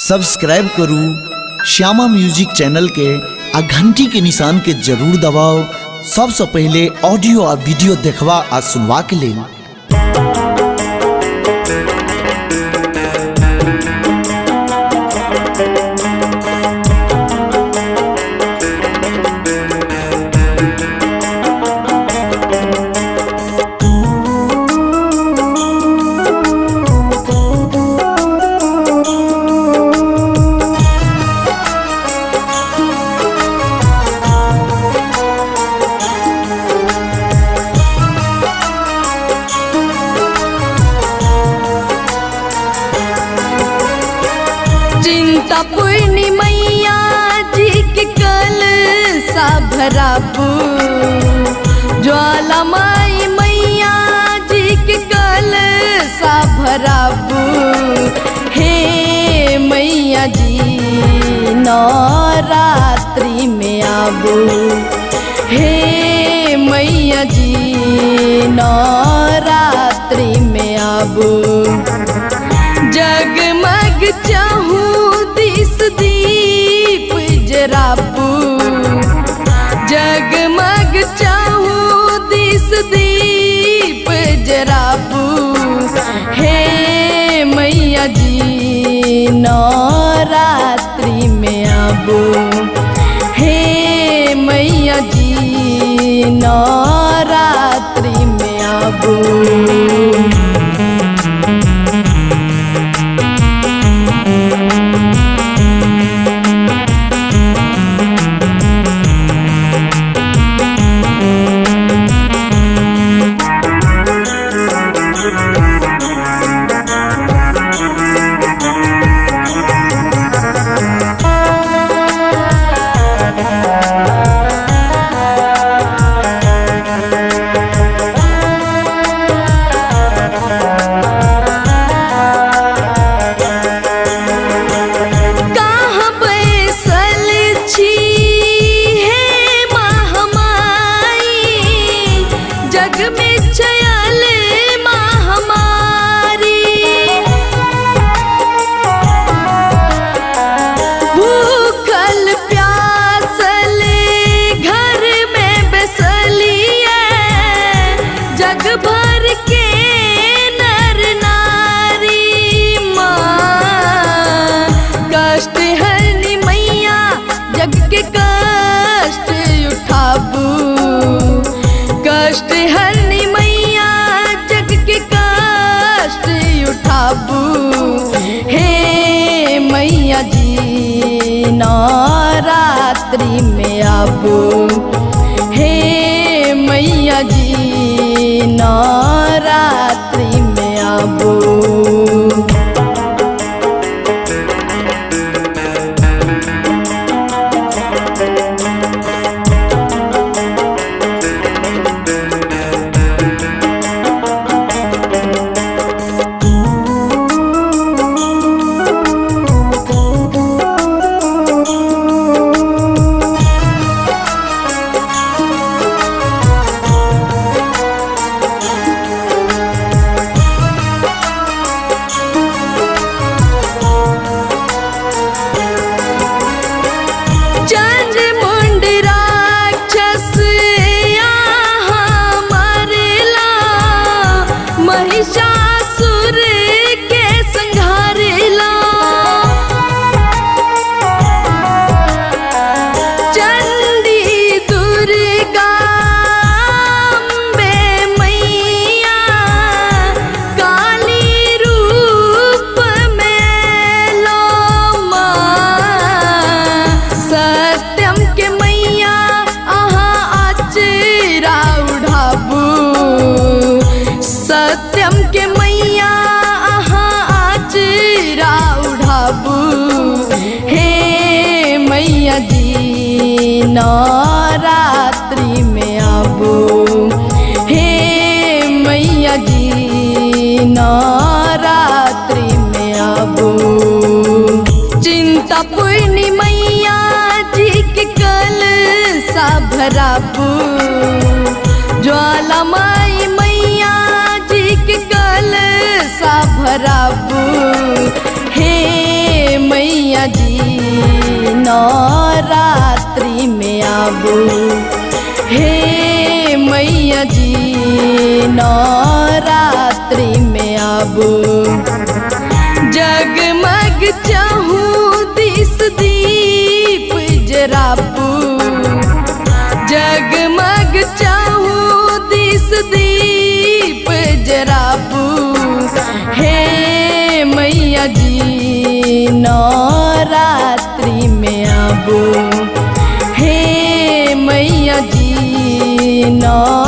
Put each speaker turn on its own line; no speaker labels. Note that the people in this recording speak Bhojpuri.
सब्सक्राइब करू श्यामा म्यूजिक चैनल के आ घंटी के निशान के जरूर दबाओ सबसे पहले ऑडियो आ वीडियो देखवा आ सुनवा के लिए।
चिंतापूर्णी मैया जी के कल सा भराबू, ज्वाला माई मैया जी के कल सा भराबू। हे मैया जी नवरात्रि में आबू, हे मैया जी नवरात्रि में आबू। जगमग चाहूं दिस दीप जराबू, जगमग चाहूं दिस दीप जराबू। हे मैया जी नवरात्रि में आबू, हे मैया जी नवरात्रि में आबू। भर के नर नारी माँ कष्ट हरनी मैया जग के कष्ट उठाबू, कष्ट हरनी मैया जग के कष्ट उठाबू। हे मैया जी नवरात्रि में आबू, हे मैया जी नवरात्रि में आबू। महिषासुर के संहारेला, चंडी दुर्गा अम्बे मैया काली रूप में लो माँ। सत्यम के मैया आहा आचरा उठाबू, सत्यम के मैया आहा आचरा उठाबू। हे मैया जी नवरात्रि में आबू, हे मैया जी नवरात्रि में आबू। चिंतापूर्णी मैया जी के कल सा भराबू, ज्वाला माई मैया जी के कल सा भराबू। हे मैया मैया जी नवरात्रि में आबू। हे मैया जी नवरात्रि में आबू। जगमग चाहूं दिस दीप जराबू। जगमग चाहूं दिस दीप जराबू। हे मैया जी नवरात्रि में आबू। हे मैया जी नौ